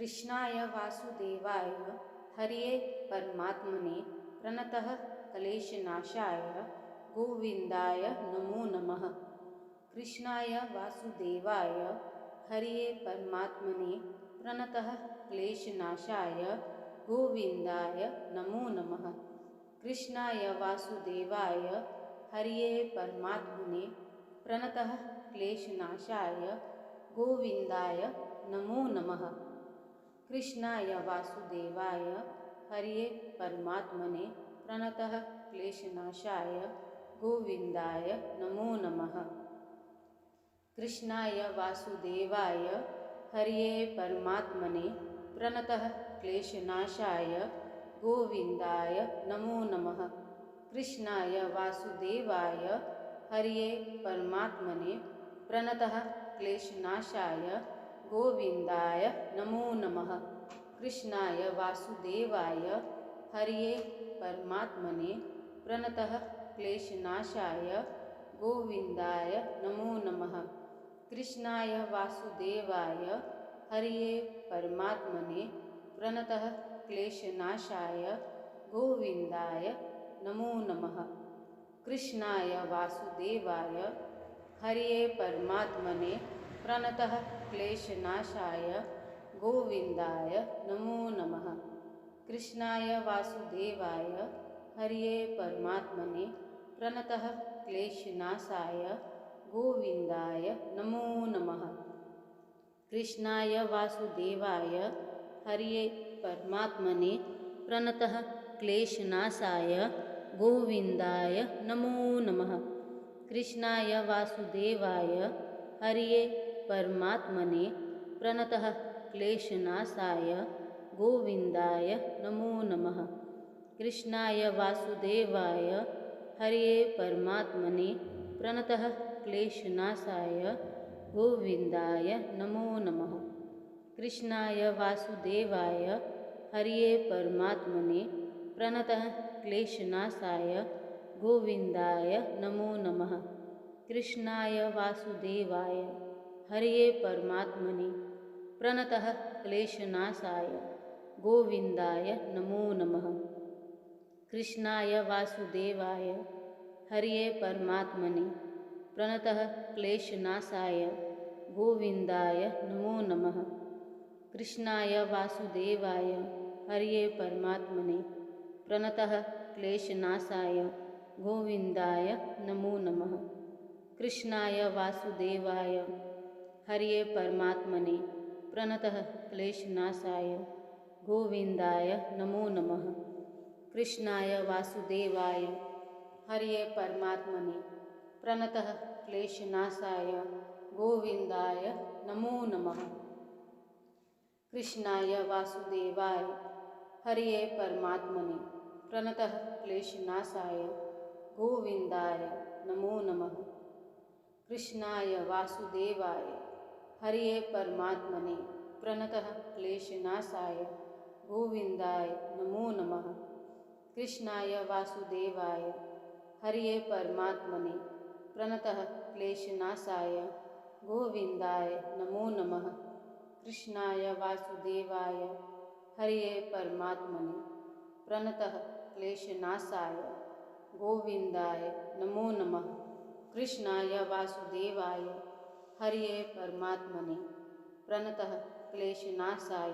कृष्णाय वासुदेवाय हरिये परमात्मने प्रणतः क्लेशनाशाय गोविंदाय नमो नमः। कृष्णाय वासुदेवाय हरिये परमात्मने प्रणतः क्लेशनाशाय गोविंदाय नमो नमः। कृष्णाय वासुदेवाय हरिये परमात्मने प्रणतः क्लेशनाशाय गोविंदाय नमो नमः। कृष्णाय वासुदेवाय हरिये परमात्मने प्रणतः क्लेशनाशाय गोविंदाय नमो नमः। कृष्णाय वासुदेवाय हरिये परमात्मने प्रणतः क्लेशनाशाय गोविंदाय नमो नमः। कृष्णाय वासुदेवाय हरिये परमात्मने प्रणतः क्लेशनाशाय गोविंदाय नमो नमः। कृष्णाय वासुदेवाय हरिये परमात्मने प्रणतः क्लेशनाशाय गोविंदाय नमो नमः। कृष्णाय वासुदेवाय हरिये परमात्मने प्रणतः क्लेशनाशाय गोविंदाय नमो नमः। कृष्णाय वासुदेवाय हरिये परमात्मने प्रणतः क्लेशनाशाय गोविंदाय नमो नमः। कृष्णाय वासुदेवाय हरिये परमात्मने प्रणतः क्लेशनाशाय गोविंदाय नमो नमः। कृष्णाय वासुदेवाय हरिये परमात्मने प्रणतः क्लेशनाशाय गोविंदाय नमो नमः। कृष्णाय वासुदेवाय हरिये परमात्मने प्रणतः क्लेशनाशाय गोविंदाय नमो नमः। कृष्णाय वासुदेवाय हरिये परमात्मने प्रणतः क्लेशनाशाय गोविंदाय नमो नमः। कृष्णाय वासुदेवाय हरिये परमात्मने प्रणतः क्लेशनाशाय गोविंदाय नमो नमः। कृष्णाय वासुदेवाय हरिये परमात्मने प्रणतः क्लेशनाशाय गोविंदाय नमो नमः। कृष्णाय वासुदेवाय हरिये परमात्मने प्रणतः क्लेशनाशाय गोविंदाय नमो नमः। कृष्णाय वासुदेवाय हरिये परमात्मने प्रणतः क्लेशनाशाय गोविंदाय नमो नमः। कृष्णाय वासुदेवाय हरिये परमात्मने प्रणतः क्लेशनाशाय गोविंदाय नमो नमः। कृष्णाय वासुदेवाय हरिये परमात्मने प्रणतः क्लेशनाशाय गोविंदाय नमो नमः। कृष्णाय वासुदेवाय हरिये परमात्मने प्रणतः क्लेशनाशाय गोविंदाय नमो नमः। कृष्णाय वासुदेवाय हरिये परमात्मने प्रणतः क्लेशनाशाय गोविंदाय नमो नमः। कृष्णाय वासुदेवाय हरिये परमात्मने प्रणतः क्लेशनाशाय गोविंदाय नमो नमः। कृष्णाय वासुदेवाय हरिये परमात्मने प्रणतः क्लेशनाशाय गोविंदाय नमो नमः। कृष्णाय वासुदेवाय हरिये परमात्मने प्रणतः क्लेशनाशाय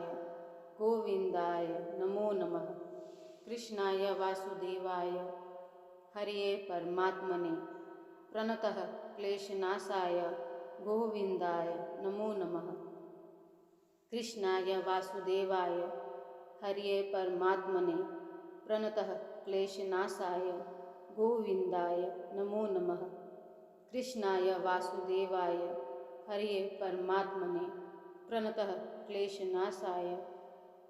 गोविंदाय नमो नमः। कृष्णाय वासुदेवाय हरिये परमात्मने प्रणतः क्लेशनाशाय गोविंदाय नमो नमः। कृष्णाय वासुदेवाय हरिये परमात्मने प्रणतः क्लेशनाशाय गोविंदाय नमो नमः। कृष्णाय वासुदेवाय हरिये परमात्मने प्रणतः क्लेशनाशाय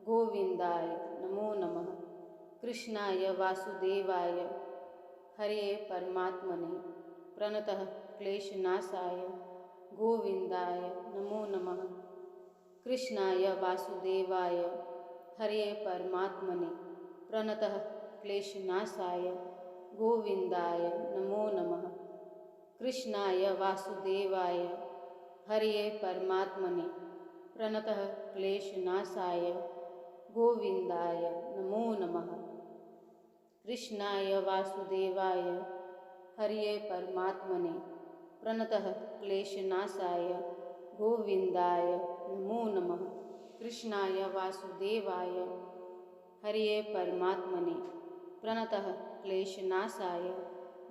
गोविंदाय नमो नमः। कृष्णाय वासुदेवाय हरिये परमात्मने प्रणतः क्लेशनाशाय गोविंदाय नमो नमः। कृष्णाय वासुदेवाय हरिये परमात्मने प्रणतः क्लेशनाशाय गोविंदाय नमो नमः। कृष्णाय वासुदेवाय हरिये परमात्मने प्रणतः क्लेशनाशाय गोविन्दाय नमो नमः। कृष्णाय वासुदेवाय हरये परमात्मने प्रणतः क्लेशनाशाय गोविन्दाय नमो नमः। कृष्णाय वासुदेवाय हरये परमात्मने प्रणतः क्लेशनाशाय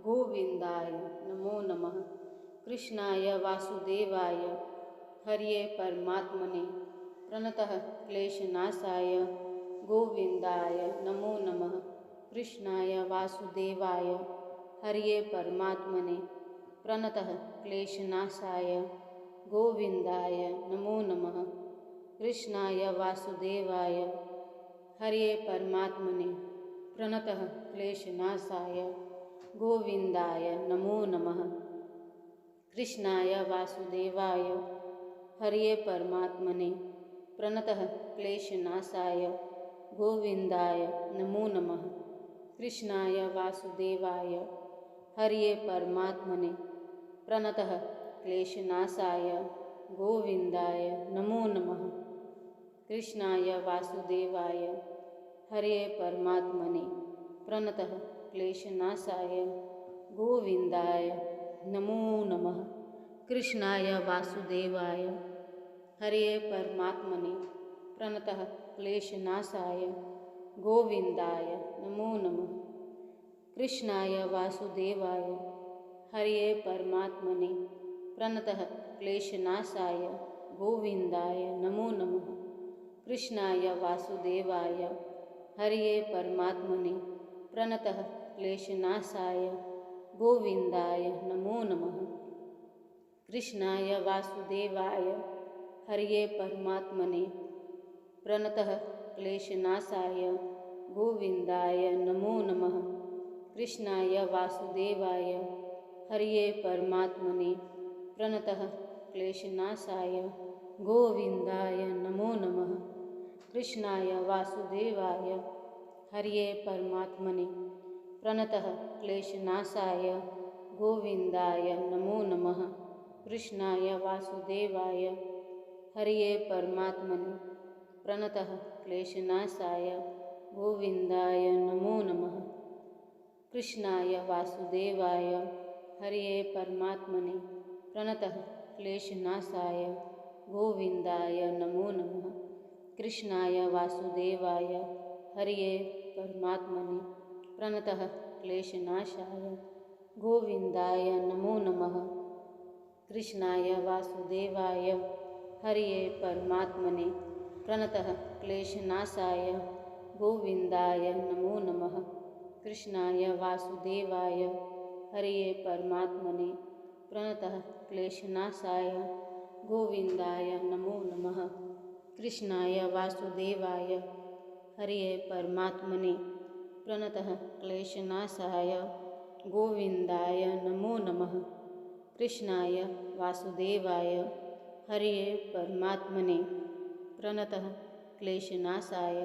गोविन्दाय नमो नमः। कृष्णाय वासुदेवाय हरये परमात्मने प्रणतः क्लेशनाशाय गोविन्दाय नमो नमः। कृष्णाय वासुदेवाय हरये परमात्मने प्रणतः क्लेशनाशाय गोविन्दाय नमो नमः। कृष्णाय वासुदेवाय हरये परमात्मने प्रणतः क्लेशनाशाय गोविन्दाय नमो नमः। कृष्णाय वासुदेवाय हरये परमात्मने प्रणतः क्लेशनाशाय गोविन्दाय नमो नमः। कृष्णाय वासुदेवाय हरये परमात्मने प्रणतः क्लेशनाशाय गोविन्दाय नमो नमः। कृष्णाय वासुदेवाय हरये परमात्मने प्रणतः क्लेशनाशाय गोविन्दाय नमो नमः। कृष्णाय वासुदेवाय हरये परमात्मने प्रणतः क्लेशनाशाय गोविन्दाय नमो नमः। कृष्णाय वासुदेवाय हरये परमात्मने प्रणतः क्लेशनाशाय गोविन्दाय नमो नमः। कृष्णाय वासुदेवाय हरये परमात्मने प्रणतः क्लेशनाशाय गोविन्दाय नमो नमः। कृष्णाय वासुदेवाय हरये परमात्मने प्रणतः क्लेशनाशाय गोविन्दाय नमो नमः। कृष्णाय वासुदेवाय हरये परमात्मने प्रणतः क्लेशनाशाय गोविन्दाय नमो नमः। कृष्णाय वासुदेवाय हरये परमात्मने प्रणतः क्लेशनाशाय गोविन्दाय नमो नमः। कृष्णाय वासुदेवाय हरये परमात्मने प्रणतः क्लेशनाशाय गोविन्दाय नमो नमः। कृष्णाय वासुदेवाय हरये परमात्मने प्रणतः क्लेशनाशाय गोविन्दाय नमो नमः। कृष्णाय वासुदेवाय हरये परमात्मने प्रणतः क्लेशनाशाय गोविन्दाय नमो नमः। कृष्णाय वासुदेवाय हरये परमात्मने प्रणतः क्लेशनाशाय गोविन्दाय नमो नमः। कृष्णाय वासुदेवाय हरये परमात्मने प्रणतः क्लेशनाशाय गोविन्दाय नमो नमः। कृष्णाय वासुदेवाय हरये परमात्मने प्रणतः क्लेशनाशाय गोविन्दाय नमो नमः। कृष्णाय वासुदेवाय हरये परमात्मने प्रणतः क्लेशनाशाय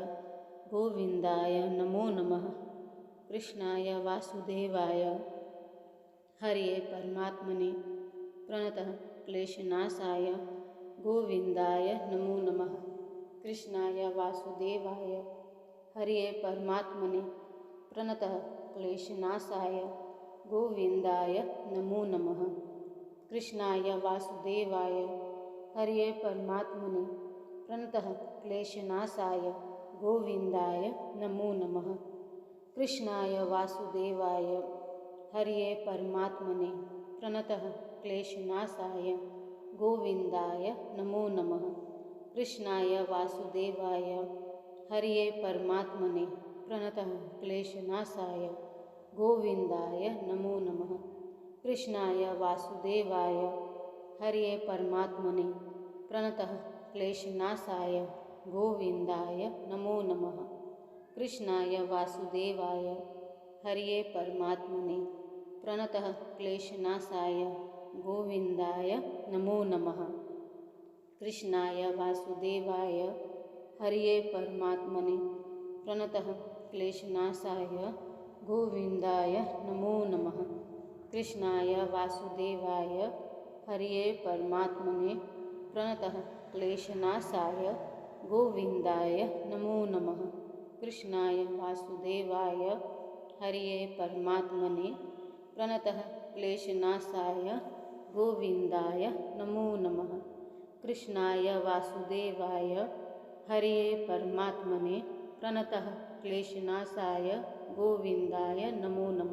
गोविन्दाय नमो नमः। कृष्णाय वासुदेवाय हरये परमात्मने प्रणतः क्लेशनाशाय गोविन्दाय नमो नमः। कृष्णाय वासुदेवाय हरये परमात्मने प्रणतः क्लेशनाशाय गोविन्दाय नमो नमः। कृष्णाय वासुदेवाय हरये परमात्मने प्रणतः क्लेशनाशाय गोविन्दाय नमो नमः। कृष्णाय वासुदेवाय हरये परमात्मने प्रणतः क्लेशनाशाय गोविन्दाय नमो नमः। कृष्णाय वासुदेवाय हरये परमात्मने प्रणतः क्लेशनाशाय गोविन्दाय नमो नमः। कृष्णाय वासुदेवाय हरये परमात्मने प्रणतः क्लेशनाशाय गोविन्दाय नमो नमः। कृष्णाय वासुदेवाय हरये परमात्मने प्रणतः क्लेशनाशाय गोविन्दाय नमो नमः। कृष्णाय वासुदेवाय हरये परमात्मने प्रणतः क्लेशनाशाय गोविन्दाय नमो नमः। कृष्णाय वासुदेवाय हरये परमात्मने प्रणतः क्लेशनाशाय गोविंदाय नमो नमः। कृष्णाय वासुदेवाय हरिये परमात्मने प्रणतः क्लेशनाशाय गोविंदाय नमो नमः। कृष्णाय वासुदेवाय हरिये परमात्मने प्रणतः क्लेशनाशाय गोविंदाय नमो नमः।